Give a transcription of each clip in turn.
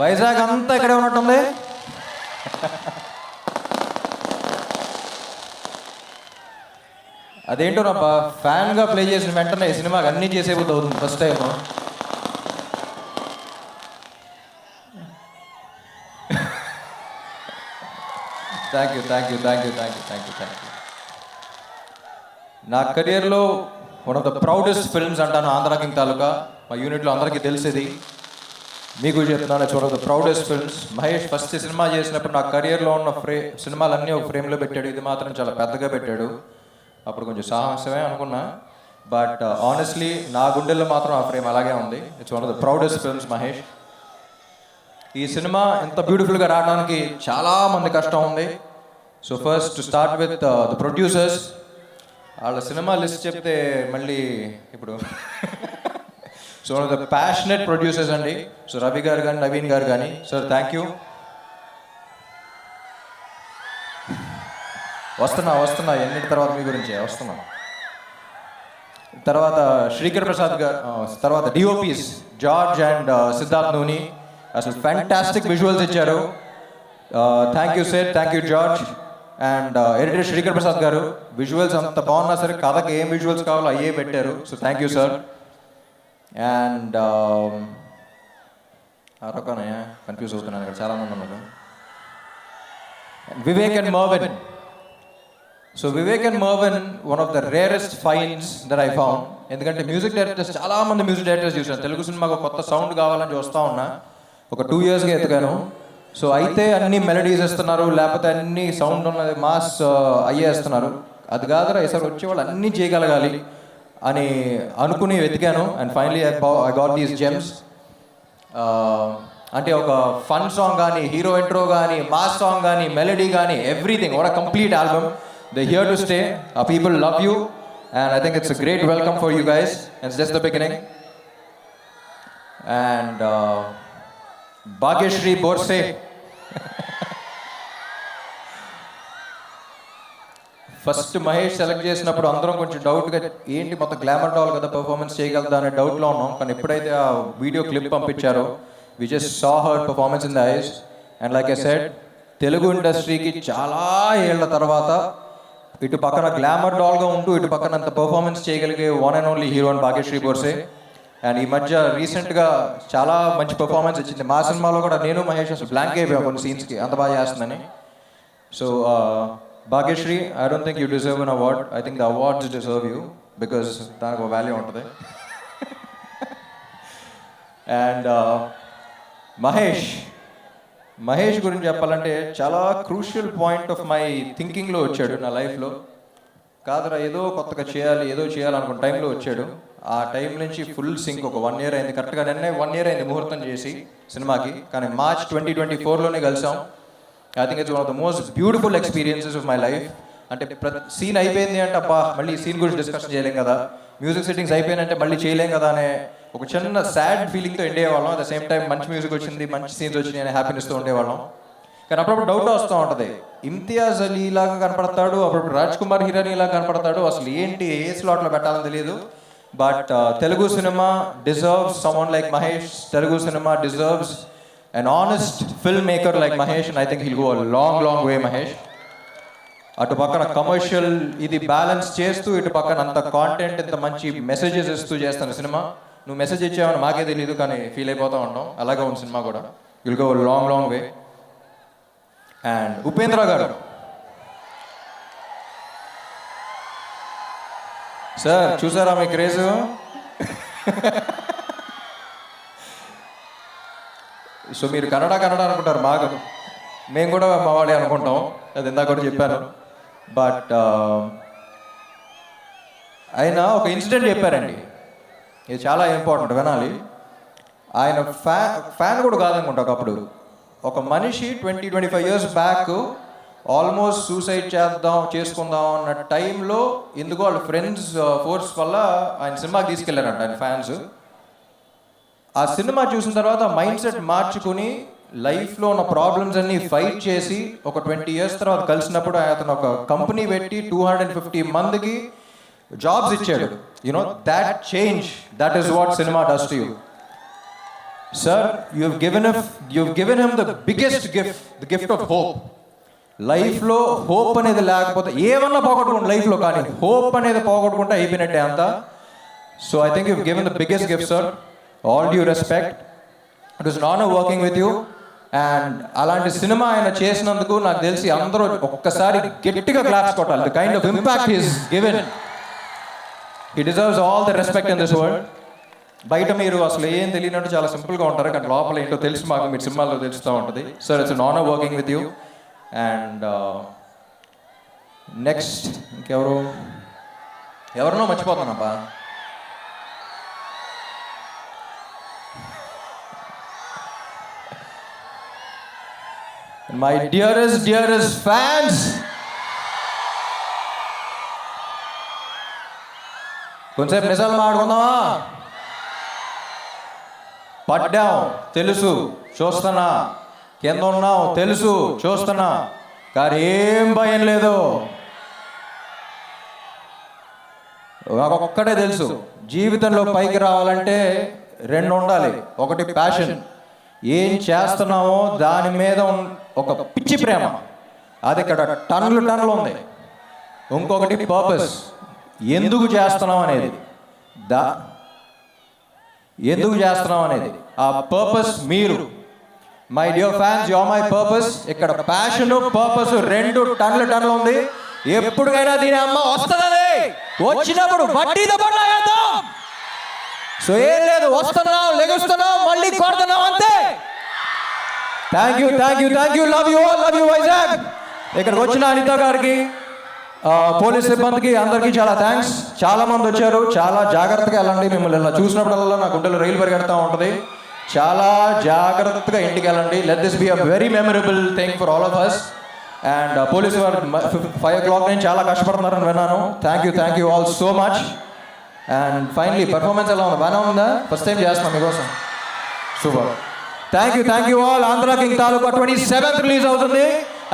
వైజాగ్ అంతా ఇక్కడే ఉన్నట్టుంది. అదేంటో నబ్బా, ఫ్యాన్గా ప్లే చేసిన వెంటనే ఈ సినిమాకి అన్నీ చేసేబుద్ధి అవుతుంది ఫస్ట్ టైం. Thank you. నా కెరియర్లో one of the proudest films అంటాను ఆంధ్ర కింగ్ తాలూకా. మా యూనిట్లో అందరికీ తెలిసేది, మీకు చెప్తున్నాను, it's one of the proudest films. Mahesh first cinema చేసినప్పుడు నా కెరియర్లో ఉన్న సినిమాలన్నీ ఒక ఫ్రేమ్లో పెట్టాడు. ఇది మాత్రం చాలా పెద్దగా పెట్టాడు. అప్పుడు కొంచెం సాహసమే అనుకున్నా, బట్ ఆనెస్ట్లీ నా గుండెల్లో మాత్రం ఆ ఫ్రేమ్ అలాగే ఉంది. It's one of the proudest films Mahesh. ఈ సినిమా ఇంత బ్యూటిఫుల్గా రావడానికి చాలా మంది కష్టం ఉంది. So first to start with the producers. వాళ్ళ సినిమా లిస్ట్ చెప్తే మళ్ళీ ఇప్పుడు so one of the passionate producers అండి. సో రవి గారు కానీ, నవీన్ గారు కానీ, సార్ థ్యాంక్ యూ. వస్తున్నా ఎన్నిటి తర్వాత మీ గురించి వస్తున్నా. తర్వాత శ్రీకర్ ప్రసాద్ గారు, తర్వాత డిఓపీస్ జార్జ్ అండ్ సిద్ధార్థ్ నూని అసలు ఫ్యాంటాస్టిక్ విజువల్స్ ఇచ్చారు. Thank you sir, thank you George. And editor Srikar Prasad గారు, విజువల్స్ అంత బాగున్నా సరే కథకి ఏం విజువల్స్ కావాలో అయ్యే పెట్టారు. So thank you sir. And అరొకనయ్యా కన్ఫ్యూజ్ అవుతున్నాను, ఇక్కడ చాలామంది ఉన్నారు. Vivek and Marvin. So Vivek and Marvin one of the rarest finds that I found. ఎందుకంటే మ్యూజిక్ డైరెక్టర్స్, చాలామంది మ్యూజిక్ డైరెక్టర్స్ చూసాను. తెలుగు సినిమాకు కొత్త సౌండ్ కావాలని చూస్తూ ఉన్నా, ఒక 2 yearsగా ఎత్తుకాను. సో అయితే అన్ని మెలడీస్ ఇస్తున్నారు, లేకపోతే అన్ని సౌండ్ ఉన్నది మాస్ అయ్యేస్తున్నారు. అది కాదురా, ఈసారి వచ్చేవాళ్ళు అన్నీ చేయగలగాలి అని అనుకుని వెతికాను. And finally I got these gems. అంటే ఒక ఫన్ సాంగ్ కానీ, హీరో ఇంట్రో కానీ, మాస్ సాంగ్ కానీ, మెలడీ కానీ, everything. What a complete album. They're here to stay. Our people love you, and I think it's a great welcome for you guys. It's just the beginning. And Bhagyashree Borse. First Mahesh select చేసినప్పుడు అందరం కొంచెం డౌట్గా, ఏంటి మొత్తం glamour doll కదా, performance చేయగలదా అనే డౌట్లో ఉన్నాం. కానీ ఎప్పుడైతే ఆ వీడియో క్లిప్ పంపించారో, we just saw her performance in the eyes. And like I said, Telugu ఇండస్ట్రీకి చాలా ఏళ్ల తర్వాత ఇటు పక్కన గ్లామర్ డాల్గా ఉంటూ ఇటు పక్కన అంత పర్ఫార్మెన్స్ చేయగలిగే వన్ అండ్ ఓన్లీ హీరో అని భాగ్యశ్రీ బోర్సే. అండ్ ఈ మధ్య రీసెంట్గా చాలా మంచి పర్ఫార్మెన్స్ ఇచ్చింది. మా సినిమాలో కూడా నేను మహేష్ అసలు బ్లాంక్ అయిపోయాం కొన్ని సీన్స్కి, అంత బాగా చేస్తుందని. So Bhagyashri, I don't think you deserve an award. I think the awards deserve you, because దానికి ఒక వాల్యూ ఉంటుంది. అండ్ మహేష్ గురించి చెప్పాలంటే చాలా క్రూషియల్ పాయింట్ ఆఫ్ మై థింకింగ్లో వచ్చాడు నా లైఫ్లో. కాదురా ఏదో కొత్తగా చేయాలనుకున్న టైంలో వచ్చాడు. ఆ టైం నుంచి ఫుల్ సింక్. ఒక 1 year అయింది, కరెక్ట్గా నిన్నే 1 year అయింది ముహూర్తం చేసి సినిమాకి. కానీ మార్చ్ 2024లోనే కలిసాం. I think it's one of the most beautiful experiences of my life. అంటే సీన్ అయిపోయింది అంటే అబ్బా మళ్ళీ ఈ సీన్ గురించి డిస్కషన్ చేయలేం కదా, మ్యూజిక్ సెట్టింగ్స్ అయిపోయినంటే మళ్ళీ చేయలేం కదా అనే ఒక చిన్న సాడ్ ఫీలింగ్తో ఎండ్ అయ్యేవాళ్ళం. అట్ ద సేమ్ టైం మంచి మ్యూజిక్ వచ్చింది, మంచి సీన్స్ వచ్చినాయి అనే హ్యాపీనెస్తో ఉండేవాళ్ళం. కానీ అప్పుడప్పుడు డౌట్ వస్తూ ఉంటుంది, ఇమ్తియాజ్ అలీ లాగా కనపడతాడు, అప్పుడప్పుడు రాజ్ కుమార్ హిరానీ లాగా కనపడతాడు, అసలు ఏంటి ఏ స్లాట్లో పెట్టాలని తెలియదు. But Telugu cinema deserves someone like Mahesh. Telugu cinema deserves an honest filmmaker like Mahesh, and I think he'll go a long way, Mahesh. అటు పక్కన కమర్షియల్ ఇది బ్యాలెన్స్ చేస్తూ, ఇటు పక్కన అంత కాంటెంట్, ఇంత మంచి మెసేజెస్ ఇస్తూ చేస్తాను సినిమా. నువ్వు మెసేజ్ ఇచ్చావని మాకే తెలియదు, కానీ ఫీల్ అయిపోతూ ఉంటాం. అలాగే ఉంది సినిమా కూడా. Will go long way. And Upendra గారు, సార్ చూసారా మీ క్రేజ్? సో మీరు కన్నడ అనుకుంటారు, బాగా మేము కూడా మా వాడే అనుకుంటాం, అది ఇందాక కూడా చెప్పాను. బట్ ఆయన ఒక ఇన్సిడెంట్ చెప్పారండి, ఇది చాలా ఇంపార్టెంట్, వినాలి. ఆయన ఫ్యాన్ కూడా కాదనుకుంటా. ఒకప్పుడు ఒక మనిషి 20-25 years బ్యాక్ ఆల్మోస్ట్ సూసైడ్ చేసుకుందాం అన్న టైంలో ఎందుకో వాళ్ళ ఫ్రెండ్స్ ఫోర్స్ వల్ల ఆయన సినిమాకి తీసుకెళ్లారంట ఆయన ఫ్యాన్స్. ఆ సినిమా చూసిన తర్వాత మైండ్ సెట్ మార్చుకుని లైఫ్లో ఉన్న ప్రాబ్లమ్స్ అన్ని ఫైట్ చేసి ఒక 20 years తర్వాత కలిసినప్పుడు అతను ఒక కంపెనీ పెట్టి 250 మందికి జాబ్స్ ఇచ్చాడు. You know that change, that is what cinema does to you. Sir you've given him the biggest gift, the gift of hope. లైఫ్లో హోప్ అనేది లేకపోతే ఏమన్నా పోగొట్టుకుంటే లైఫ్లో, కానీ హోప్ అనేది పోగొట్టుకుంటే అయిపోయినట్టే అంతా. So I think you've given the biggest gift, sir. All due respect. It was an honor working with you. And అలాంటి సినిమా ఆయన చేసినందుకు నాకు తెలిసి అందరూ ఒక్కసారి గట్టిగా క్లాప్స్ కొట్టాలి. The kind of impact is given, he deserves all the respect in this world. బయట మీరు అసలు ఏం తెలియనట్టు చాలా సింపుల్గా ఉంటారు, కానీ లోపల ఏంటో తెలుసు మాకు, మీరు సినిమాల్లో తెలుస్తూ ఉంటుంది. Sir, it's an honour working with you. And next ఎవరినో మర్చిపోతానబ్బా. My dearest fans, కొంచెంసేపు నిజాలు మాట్లాడుకుందామా? పడ్డాం తెలుసు, చూస్తున్నా. కింద ఉన్నాం తెలుసు, చూస్తున్నా. కానీ ఏం భయం లేదు. ఒక్కటే తెలుసు, జీవితంలో పైకి రావాలంటే రెండు ఉండాలి. ఒకటి ప్యాషన్, ఏం చేస్తున్నామో దాని మీద ఒక పిచ్చి ప్రేమ, అది ఇక్కడ టన్నులు ఉంది. ఇంకొకటి పర్పస్, ఎందుకు చేస్తున్నాం అనేది. ఎందుకు చేస్తున్నాం అనేది ఆ పర్పస్ మీరు. My dear fans, you are my purpose. ఇక్కడ ప్యాషన్ పర్పస్ రెండు టన్నులు ఉంది. ఎప్పుడుకైనా దీని అమ్మ వస్తుందని వచ్చినప్పుడు వడ్డీతో పడలాగేద్దాం. సో ఏం లేదు, వస్తున్నాం, లెగుస్తున్నాం, మళ్ళీ కొడుతున్నాం, అంతే. Thank you, love you Vizag. ఇక్కడికి వచ్చిన అనిత గారికి, పోలీస్ సిబ్బందికి, అందరికీ చాలా థ్యాంక్స్. చాలా మంది వచ్చారు. చాలా జాగ్రత్తగా వెళ్ళండి. మిమ్మల్ని ఇలా చూసినప్పుడల్లా నా గుండెలో రైలు పరిగెడతా ఉంటుంది. చాలా జాగ్రత్తగా ఇంటికి వెళ్ళండి. Let this be a very memorable thing for all of us. And police వారు 5 o'clock నుంచి చాలా కష్టపడుతున్నారని విన్నాను. Thank you all so much. And finally performance ఎలా ఉంది? బాగానే ఉందా? ఫస్ట్ టైం చేస్తున్నాం మీకోసం. Super. Thank you all. Andhra King Taluka 27th release అవుతుంది.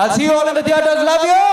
I'll see you all in the theaters. Love you.